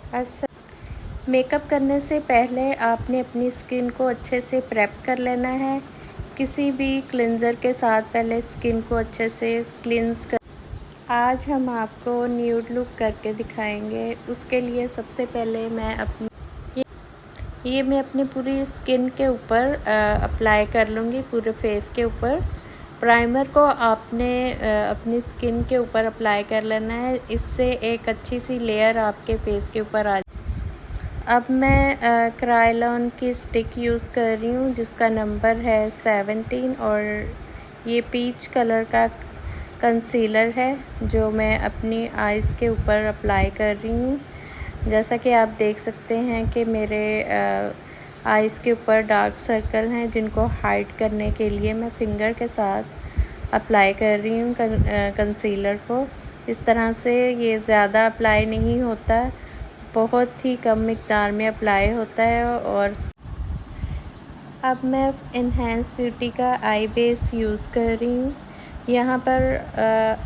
अच्छा, मेकअप करने से पहले आपने अपनी स्किन को अच्छे से प्रेप कर लेना है। किसी भी क्लिंज़र के साथ पहले स्किन को अच्छे से क्लींस कर। आज हम आपको न्यूड लुक करके दिखाएंगे। उसके लिए सबसे पहले मैं अपनी पूरी स्किन के ऊपर अप्लाई कर लूँगी, पूरे फेस के ऊपर। प्राइमर को आपने अपनी स्किन के ऊपर अप्लाई कर लेना है, इससे एक अच्छी सी लेयर आपके फेस के ऊपर आ। अब मैं क्रायोलॉन की स्टिक यूज़ कर रही हूँ जिसका नंबर है 17 और ये पीच कलर का कंसीलर है जो मैं अपनी आइज़ के ऊपर अप्लाई कर रही हूँ। जैसा कि आप देख सकते हैं कि मेरे आइज़ के ऊपर डार्क सर्कल हैं जिनको हाइड करने के लिए मैं फिंगर के साथ अप्लाई कर रही हूँ कंसीलर को। इस तरह से ये ज़्यादा अप्लाई नहीं होता, बहुत ही कम मिक़दार में अप्लाई होता है। और अब मैं इन्हेंस ब्यूटी का आई बेस यूज़ कर रही हूँ। यहाँ पर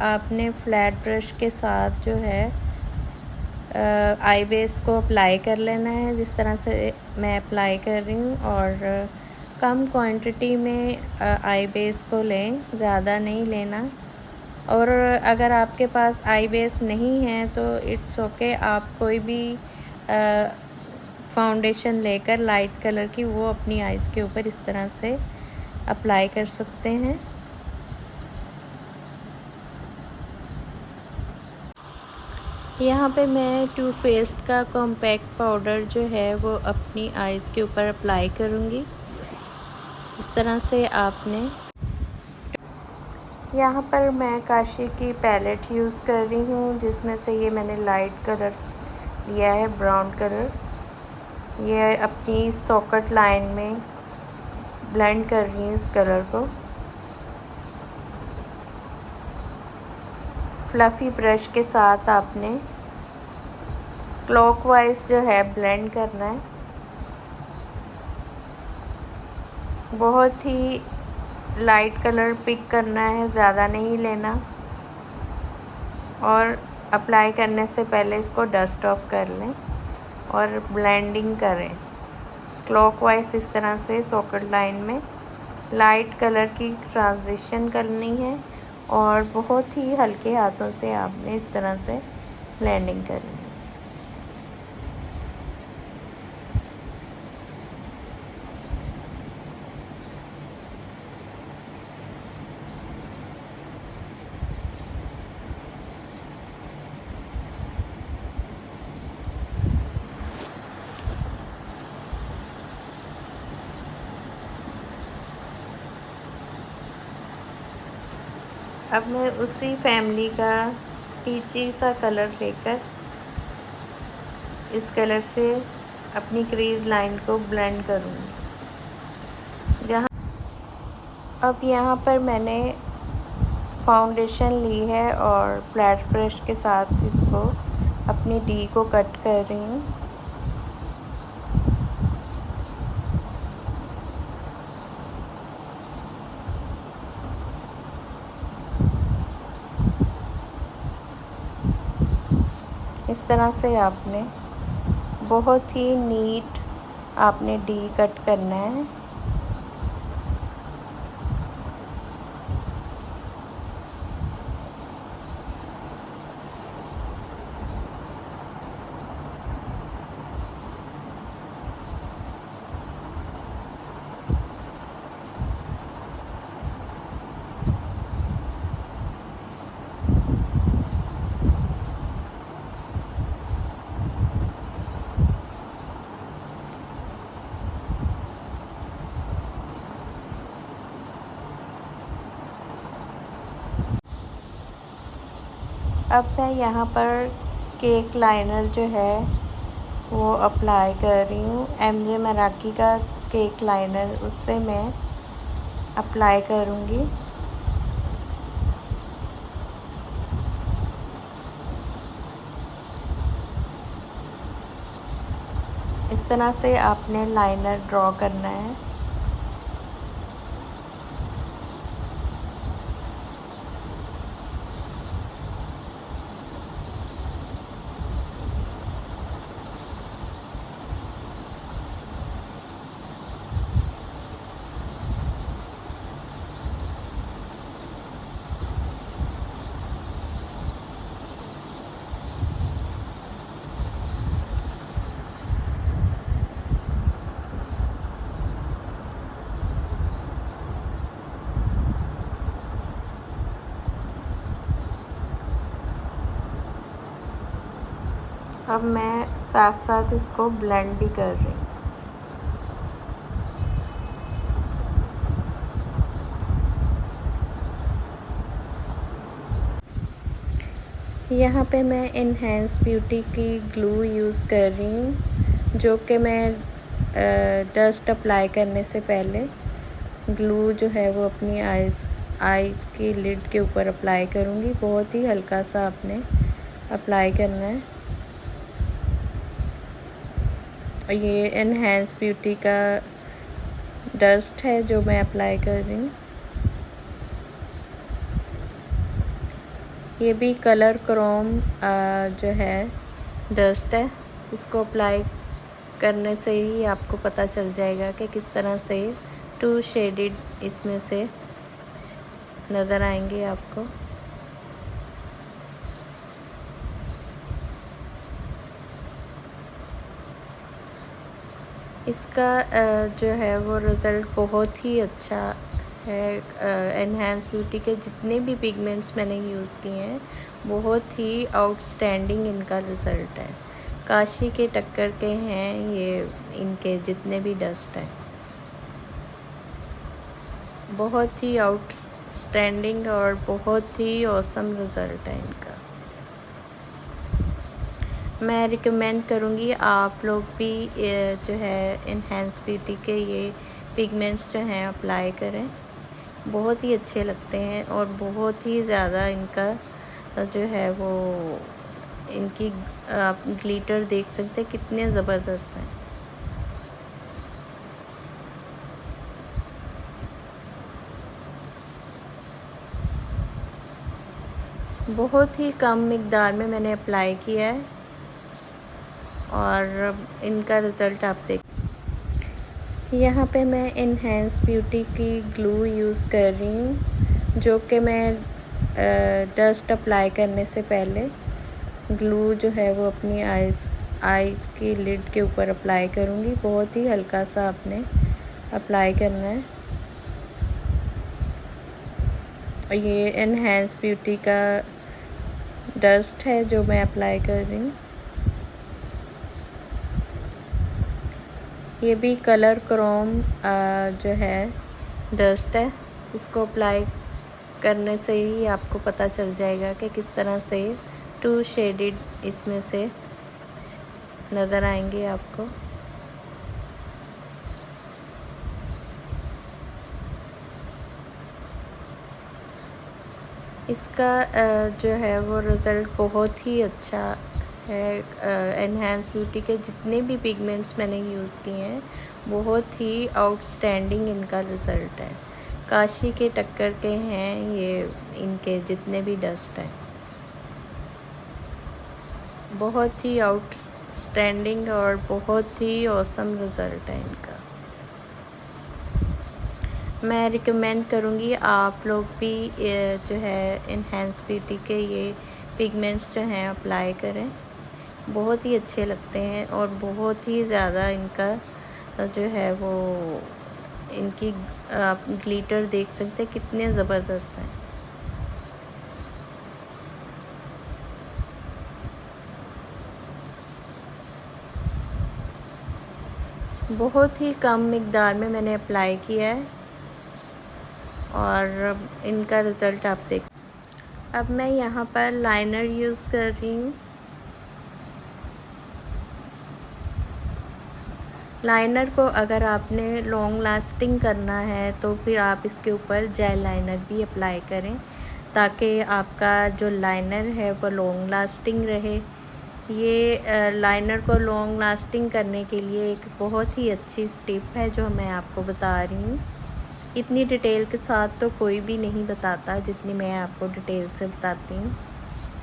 आपने फ्लैट ब्रश के साथ जो है आई बेस को अप्लाई कर लेना है, जिस तरह से मैं अप्लाई कर रही हूँ। और कम क्वांटिटी में आई बेस को लें, ज़्यादा नहीं लेना। और अगर आपके पास आई बेस नहीं है तो इट्स ओके, आप कोई भी फाउंडेशन लेकर लाइट कलर की वो अपनी आइज़ के ऊपर इस तरह से अप्लाई कर सकते हैं। यहाँ पे मैं टू फेस्ड का कॉम्पैक्ट पाउडर जो है वो अपनी आइज़ के ऊपर अप्लाई करूँगी। इस तरह से आपने यहाँ पर मैं काशी की पैलेट यूज़ कर रही हूँ जिसमें से ये मैंने लाइट कलर लिया है, ब्राउन कलर। ये अपनी सॉकेट लाइन में ब्लेंड कर रही हूँ इस कलर को। फ्लफ़ी ब्रश के साथ आपने क्लॉकवाइज जो है ब्लेंड करना है। बहुत ही लाइट कलर पिक करना है, ज़्यादा नहीं लेना। और अप्लाई करने से पहले इसको डस्ट ऑफ कर लें और ब्लेंडिंग करें क्लॉकवाइज। इस तरह से सॉकेट लाइन में लाइट कलर की ट्रांजिशन करनी है और बहुत ही हल्के हाथों से आपने इस तरह से ब्लेंडिंग करनी है। अब मैं उसी फैमिली का पीची सा कलर लेकर इस कलर से अपनी क्रीज लाइन को ब्लेंड करूँगी। अब यहाँ पर मैंने फाउंडेशन ली है और फ्लैट ब्रश के साथ इसको अपनी डी को कट कर रही हूँ। इस तरह से आपने बहुत ही नीट आपने डी कट करना है। अब मैं यहाँ पर केक लाइनर जो है वो अप्लाई कर रही हूँ। MJ मराठी का केक लाइनर, उससे मैं अप्लाई करूँगी। इस तरह से आपने लाइनर ड्रॉ करना है। अब मैं साथ साथ इसको ब्लेंड भी कर रही हूँ। यहाँ पे मैं इनहेंस ब्यूटी की ग्लू यूज़ कर रही हूँ, जो कि मैं डस्ट अप्लाई करने से पहले ग्लू जो है वो अपनी आइज़ की लिड के ऊपर अप्लाई करूँगी। बहुत ही हल्का सा आपने अप्लाई करना है। ये इनहेंस ब्यूटी का डस्ट है जो मैं अप्लाई कर रही हूँ। ये भी कलर क्रोम जो है डस्ट है, इसको अप्लाई करने से ही आपको पता चल जाएगा कि किस तरह से 2 शेडेड इसमें से नज़र आएंगे आपको। इसका जो है वो रिज़ल्ट बहुत ही अच्छा है। एनहांस ब्यूटी के जितने भी पिगमेंट्स मैंने यूज़ किए हैं बहुत ही आउटस्टैंडिंग इनका रिज़ल्ट है। काशी के टक्कर के हैं ये इनके जितने भी डस्ट हैं, बहुत ही आउटस्टैंडिंग और बहुत ही ऑसम रिज़ल्ट है इनका। मैं रिकमेंड करूँगी आप लोग भी जो है इनहेंस ब्यूटी के ये पिगमेंट्स जो हैं अप्लाई करें। बहुत ही अच्छे लगते हैं और बहुत ही ज़्यादा इनका जो है वो इनकी आप ग्लिटर देख सकते हैं कितने ज़बरदस्त हैं। बहुत ही कम मिक़दार में मैंने अप्लाई किया है और इनका रिज़ल्ट आप देख। यहाँ पे मैं इनहेंस ब्यूटी की ग्लू यूज़ कर रही हूँ, जो कि मैं डस्ट अप्लाई करने से पहले ग्लू जो है वो अपनी आइज़ की लिड के ऊपर अप्लाई करूँगी। बहुत ही हल्का सा आपने अप्लाई करना है। ये इनहेंस ब्यूटी का डस्ट है जो मैं अप्लाई कर रही हूँ। ये भी कलर क्रोम जो है डस्ट है, इसको अप्लाई करने से ही आपको पता चल जाएगा कि किस तरह से 2 शेडेड इसमें से नज़र आएंगे आपको। इसका जो है वो रिज़ल्ट बहुत ही अच्छा है। एनहांस ब्यूटी के जितने भी पिगमेंट्स मैंने यूज़ किए हैं बहुत ही आउटस्टैंडिंग इनका रिज़ल्ट है। काशी के टक्कर के हैं ये इनके जितने भी डस्ट हैं, बहुत ही आउटस्टैंडिंग और बहुत ही ऑसम रिज़ल्ट है इनका। मैं रिकमेंड करूँगी आप लोग भी जो है इनहेंस ब्यूटी के ये पिगमेंट्स जो हैं अप्लाई करें। बहुत ही अच्छे लगते हैं और बहुत ही ज़्यादा इनका जो है वो इनकी आप ग्लिटर देख सकते हैं कितने ज़बरदस्त हैं। बहुत ही कम मिक़दार में मैंने अप्लाई किया है और इनका रिज़ल्ट आप देख। अब मैं यहाँ पर लाइनर यूज़ कर रही हूँ। लाइनर को अगर आपने लॉन्ग लास्टिंग करना है तो फिर आप इसके ऊपर जेल लाइनर भी अप्लाई करें, ताकि आपका जो लाइनर है वो लॉन्ग लास्टिंग रहे। ये लाइनर को लॉन्ग लास्टिंग करने के लिए एक बहुत ही अच्छी टिप है जो मैं आपको बता रही हूँ। इतनी डिटेल के साथ तो कोई भी नहीं बताता जितनी मैं आपको डिटेल से बताती हूँ,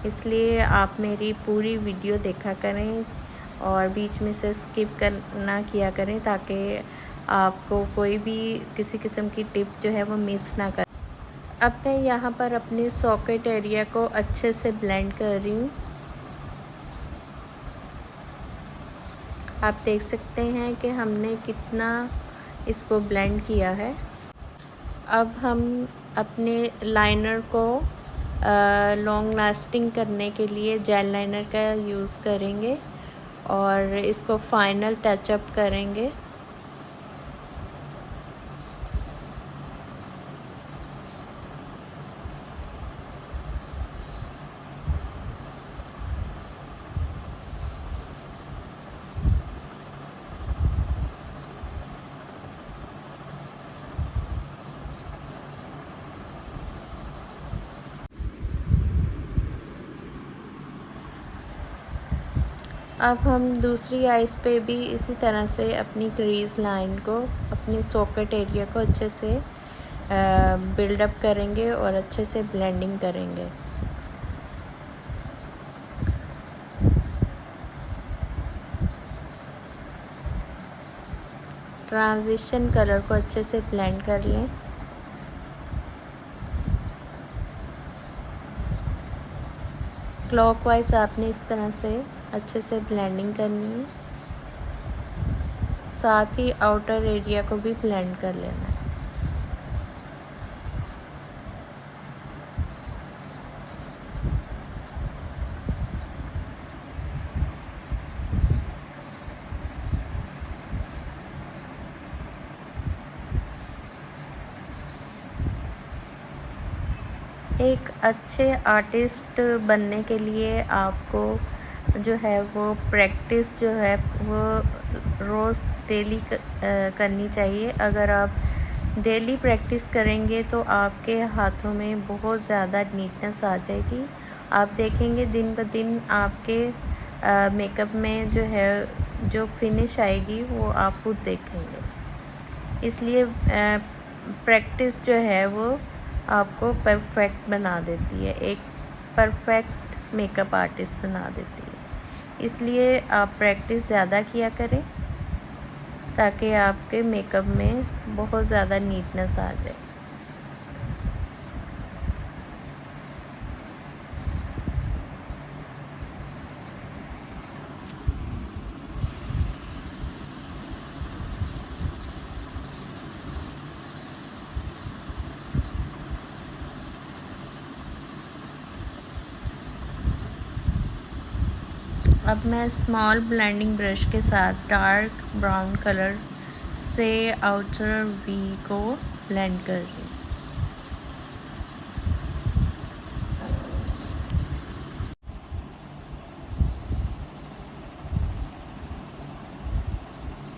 इसलिए आप मेरी पूरी वीडियो देखा करें और बीच में से स्किप करना किया करें, ताकि आपको कोई भी किसी किस्म की टिप जो है वो मिस ना कर। अब मैं यहाँ पर अपने सॉकेट एरिया को अच्छे से ब्लेंड कर रही हूँ। आप देख सकते हैं कि हमने कितना इसको ब्लेंड किया है। अब हम अपने लाइनर को लॉन्ग लास्टिंग करने के लिए जेल लाइनर का यूज़ करेंगे और इसको फाइनल टचअप करेंगे। अब हम दूसरी आइज़ पे भी इसी तरह से अपनी क्रीज़ लाइन को, अपने सॉकेट एरिया को अच्छे से बिल्डअप करेंगे और अच्छे से ब्लेंडिंग करेंगे। ट्रांजिशन कलर को अच्छे से ब्लेंड कर लें। क्लॉकवाइज आपने इस तरह से अच्छे से ब्लेंडिंग करनी है, साथ ही आउटर एरिया को भी ब्लेंड कर लेना है। एक अच्छे आर्टिस्ट बनने के लिए आपको जो है वो प्रैक्टिस जो है वो रोज़ डेली करनी चाहिए। अगर आप डेली प्रैक्टिस करेंगे तो आपके हाथों में बहुत ज़्यादा नीटनेस आ जाएगी। आप देखेंगे दिन ब दिन आपके मेकअप में जो है जो फिनिश आएगी वो आप खुद देखेंगे। इसलिए प्रैक्टिस जो है वो आपको परफेक्ट बना देती है, एक परफेक्ट मेकअप आर्टिस्ट बना देती है। इसलिए आप प्रैक्टिस ज़्यादा किया करें ताकि आपके मेकअप में बहुत ज़्यादा नीटनेस आ जाए। अब मैं स्मॉल ब्लेंडिंग ब्रश के साथ डार्क ब्राउन कलर से आउटर वी को ब्लेंड कर रही हूँ।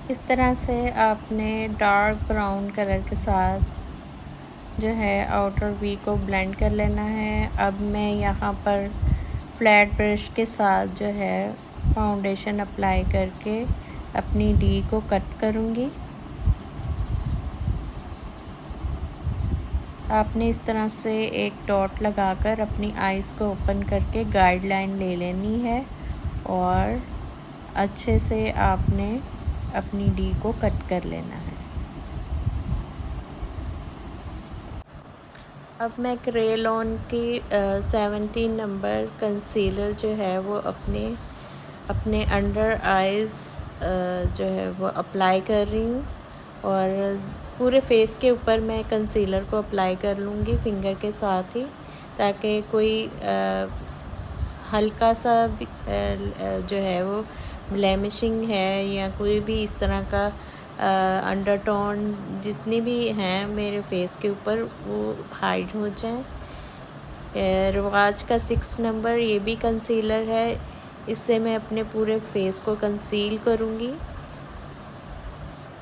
इस तरह से आपने डार्क ब्राउन कलर के साथ जो है आउटर वी को ब्लेंड कर लेना है। अब मैं यहाँ पर फ्लैट ब्रश के साथ जो है फाउंडेशन अप्लाई करके अपनी डी को कट करूँगी। आपने इस तरह से एक डॉट लगाकर अपनी आइज़ को ओपन करके गाइडलाइन ले लेनी है और अच्छे से आपने अपनी डी को कट कर लेना है। अब मैं क्रेयॉन की 17 नंबर कंसीलर जो है वो अपने अंडर आइज़ जो है वो अप्लाई कर रही हूँ और पूरे फेस के ऊपर मैं कंसीलर को अप्लाई कर लूँगी फिंगर के साथ ही, ताकि कोई हल्का सा जो है वो ब्लेमिशिंग है या कोई भी इस तरह का अंडरटोन जितनी भी हैं मेरे फेस के ऊपर वो हाइड हो जाए। रिवाज का 6 नंबर ये भी कंसीलर है, इससे मैं अपने पूरे फेस को कंसील करूँगी।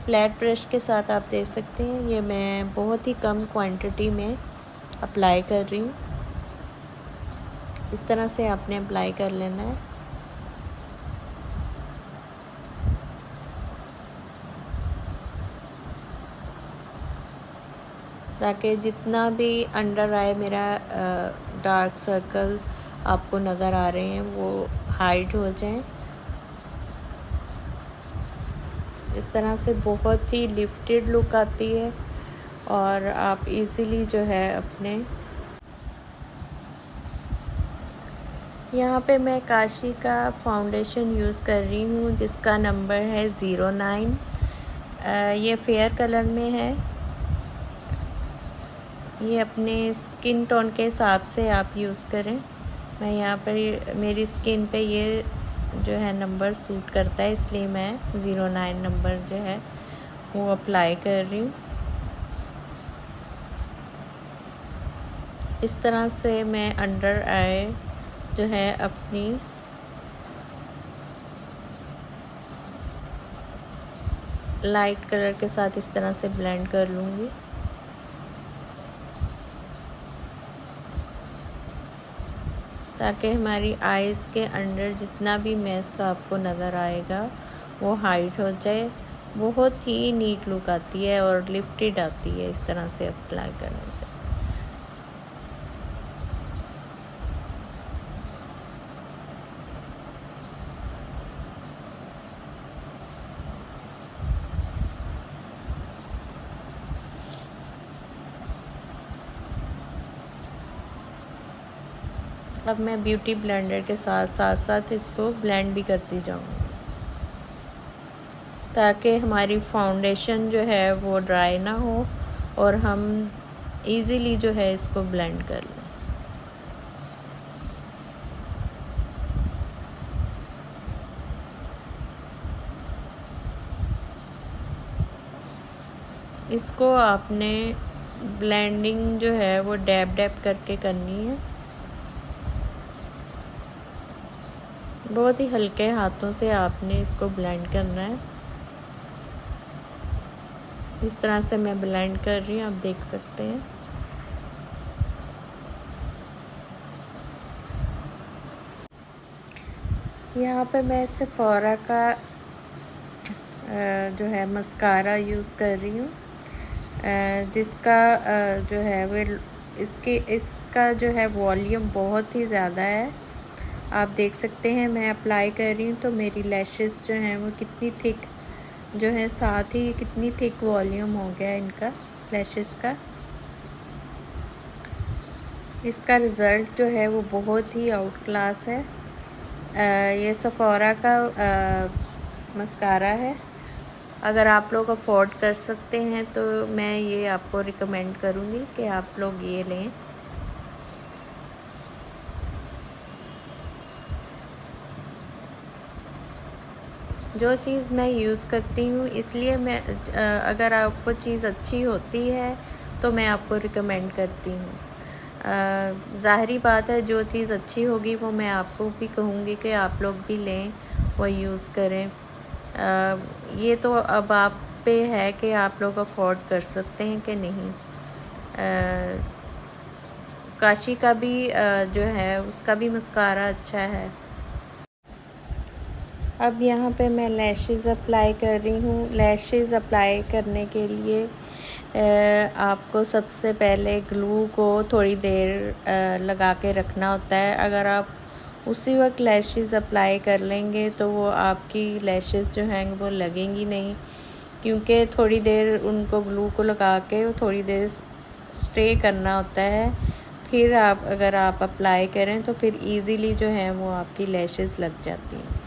फ्लैट ब्रश के साथ आप देख सकते हैं ये मैं बहुत ही कम क्वांटिटी में अप्लाई कर रही हूँ। इस तरह से आपने अप्लाई कर लेना है। ताकि जितना भी अंडर आए मेरा डार्क सर्कल आपको नज़र आ रहे हैं वो हाइड हो जाएं। इस तरह से बहुत ही लिफ्टेड लुक आती है और आप इजीली जो है अपने यहाँ पे मैं काशी का फाउंडेशन यूज़ कर रही हूँ जिसका नंबर है 09। ये फेयर कलर में है। ये अपने स्किन टोन के हिसाब से आप यूज़ करें। मैं यहाँ पर मेरी स्किन पे ये जो है नंबर सूट करता है, इसलिए मैं 09 नंबर जो है वो अप्लाई कर रही हूँ। इस तरह से मैं अंडर आई जो है अपनी लाइट कलर के साथ इस तरह से ब्लेंड कर लूँगी। ताकि हमारी आइज़ के अंडर जितना भी मैस आपको नज़र आएगा वो हाइड हो जाए। बहुत ही नीट लुक आती है और लिफ्टेड आती है इस तरह से अप्लाई करने से। अब मैं ब्यूटी ब्लेंडर के साथ साथ इसको ब्लेंड भी करती जाऊँगी, ताकि हमारी फाउंडेशन जो है वो ड्राई ना हो और हम इजीली जो है इसको ब्लेंड कर लें। इसको आपने ब्लेंडिंग जो है वो डैब डैब करके करनी है। बहुत ही हल्के हाथों से आपने इसको ब्लेंड करना है। इस तरह से मैं ब्लेंड कर रही हूँ, आप देख सकते हैं। यहाँ पे मैं सेफोरा का जो है मस्कारा यूज़ कर रही हूँ, जिसका जो है वो इसका जो है वॉल्यूम बहुत ही ज़्यादा है। आप देख सकते हैं मैं अप्लाई कर रही हूँ तो मेरी लैशेस जो हैं वो कितनी थिक जो है, साथ ही कितनी थिक वॉल्यूम हो गया इनका लैशेस का। इसका रिज़ल्ट जो है वो बहुत ही आउट क्लास है। ये सेफोरा का मस्कारा है। अगर आप लोग अफोर्ड कर सकते हैं तो मैं ये आपको रिकमेंड करूँगी कि आप लोग ये लें। जो चीज़ मैं यूज़ करती हूँ, इसलिए मैं अगर आपको चीज़ अच्छी होती है तो मैं आपको रिकमेंड करती हूँ। ज़ाहिरी बात है, जो चीज़ अच्छी होगी वो मैं आपको भी कहूँगी कि आप लोग भी लें, वो यूज़ करें। ये तो अब आप पे है कि आप लोग अफोर्ड कर सकते हैं कि नहीं। काशी का भी जो है उसका भी मस्कारा अच्छा है। अब यहाँ पे मैं लैशेज़ अप्लाई कर रही हूँ। लैशेज़ अप्लाई करने के लिए आपको सबसे पहले ग्लू को थोड़ी देर लगा के रखना होता है। अगर आप उसी वक्त लैशेज़ अप्लाई कर लेंगे तो वो आपकी लैशेज़ जो हैं वो लगेंगी नहीं, क्योंकि थोड़ी देर उनको ग्लू को लगा के थोड़ी देर स्टे करना होता है। फिर अगर आप अप्लाई करें तो फिर इजीली जो है वो आपकी लैशेज़ लग जाती हैं।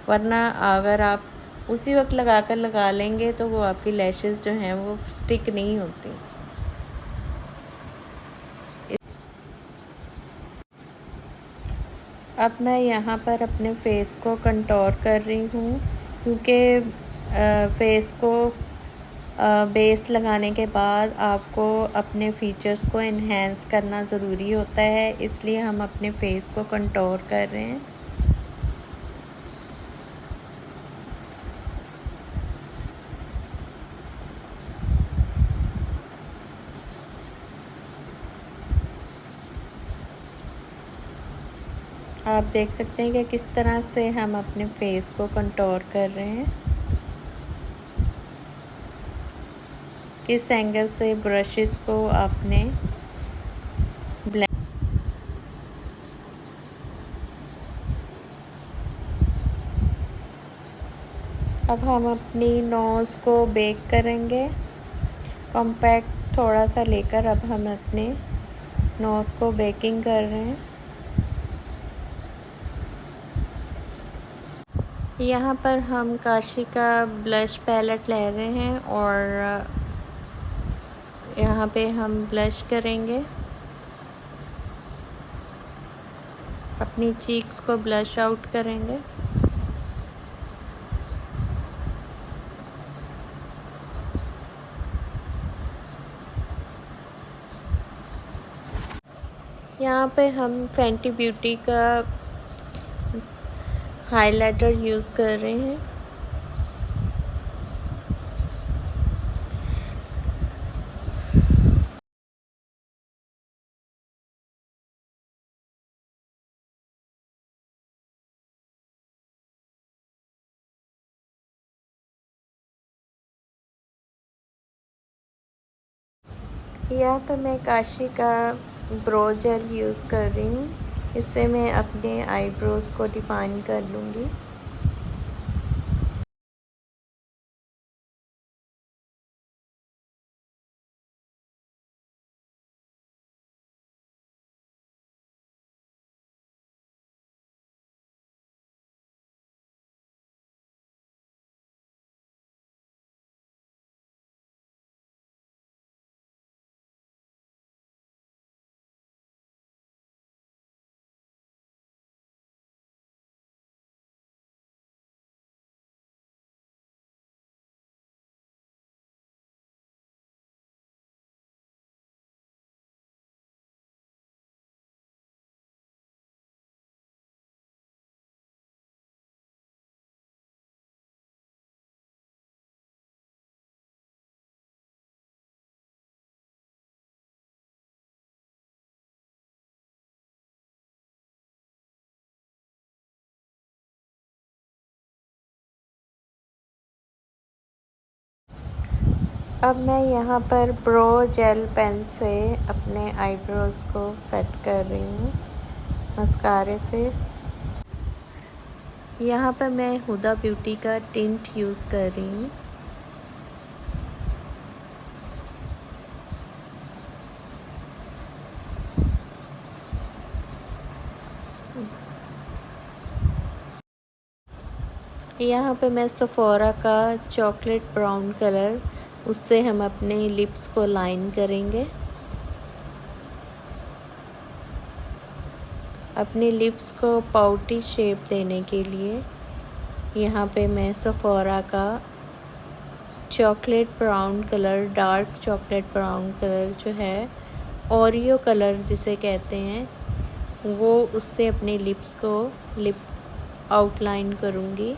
वरना अगर आप उसी वक्त लगा लेंगे तो वो आपकी लैशेज़ जो हैं वो स्टिक नहीं होती। अब मैं यहाँ पर अपने फेस को कंटूर कर रही हूँ, क्योंकि फेस को बेस लगाने के बाद आपको अपने फीचर्स को इन्हेंस करना ज़रूरी होता है, इसलिए हम अपने फेस को कंटूर कर रहे हैं। आप देख सकते हैं कि किस तरह से हम अपने फेस को कंटूर कर रहे हैं, किस एंगल से ब्रशेस को आपने ब्लेंड। अब हम अपनी नोज़ को बेक करेंगे। कॉम्पैक्ट थोड़ा सा लेकर अब हम अपने नोज़ को बेकिंग कर रहे हैं। यहाँ पर हम काशी का ब्लश पैलेट ले रहे हैं और यहाँ पे हम ब्लश करेंगे। अपनी चीक्स को ब्लश आउट करेंगे। यहाँ पे हम फेंटी ब्यूटी का हाइलाइटर यूज़ कर रहे हैं। यहाँ पे मैं काशी का ब्रो जेल यूज़ कर रही हूँ। इससे मैं अपने आईब्रोज़ को डिफ़ाइन कर लूँगी। अब मैं यहाँ पर ब्रो जेल पेन से अपने आईब्रोज़ को सेट कर रही हूँ मस्कारे से। यहाँ पर मैं हुदा ब्यूटी का टिंट यूज़ कर रही हूँ। यहाँ पे मैं सफ़ोरा का चॉकलेट ब्राउन कलर, उससे हम अपने लिप्स को लाइन करेंगे। अपने लिप्स को पाउटी शेप देने के लिए यहाँ पे मैं सफ़ोरा का chocolate brown colour, dark chocolate brown colour जो है, ओरियो कलर जिसे कहते हैं, वो उससे अपने लिप्स को लिप आउटलाइन करूँगी।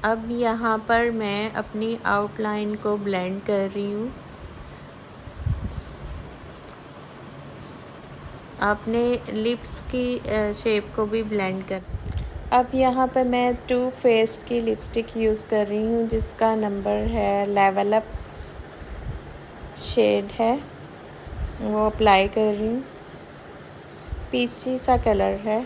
अब यहाँ पर मैं अपनी आउटलाइन को ब्लेंड कर रही हूँ। आपने लिप्स की शेप को भी ब्लेंड कर। अब यहाँ पर मैं टू फेस्ड की लिपस्टिक यूज़ कर रही हूँ जिसका नंबर है लेवल अप शेड है, वो अप्लाई कर रही हूँ। पीची सा कलर है।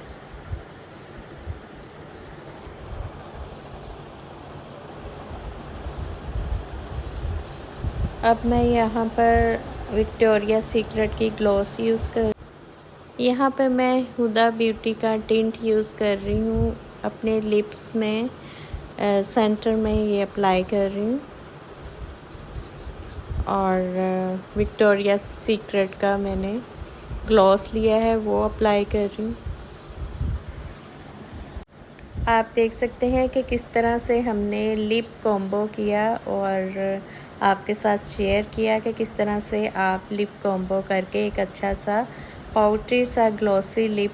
अब मैं यहाँ पर विक्टोरिया सीक्रेट की ग्लॉस यूज़ कर। यहाँ पे मैं हुदा ब्यूटी का टिंट यूज़ कर रही हूँ अपने लिप्स में, सेंटर में ये अप्लाई कर रही हूँ। और विक्टोरिया सीक्रेट का मैंने ग्लॉस लिया है, वो अप्लाई कर रही हूँ। आप देख सकते हैं कि किस तरह से हमने लिप कॉम्बो किया और आपके साथ शेयर किया कि किस तरह से आप लिप कॉम्बो करके एक अच्छा सा पाउडरी सा ग्लॉसी लिप।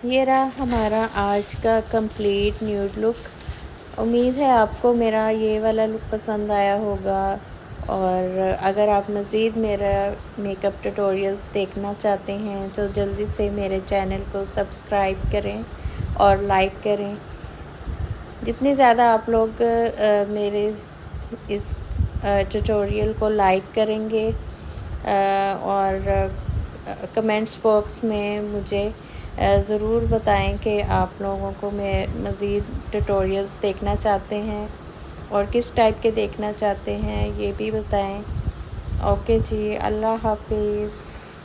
ये रहा हमारा आज का कंप्लीट न्यूड लुक। उम्मीद है आपको मेरा ये वाला लुक पसंद आया होगा, और अगर आप मज़ीद मेरा मेकअप ट्यूटोरियल्स देखना चाहते हैं तो जल्दी से मेरे चैनल को सब्सक्राइब करें और लाइक करें। जितने ज़्यादा आप लोग मेरे इस ट्यूटोरियल को लाइक करेंगे और कमेंट्स बॉक्स में मुझे ज़रूर बताएं कि आप लोगों को मैं मज़ीद ट्यूटोरियल्स देखना चाहते हैं और किस टाइप के देखना चाहते हैं, ये भी बताएं। ओके जी, अल्लाह हाफिज़।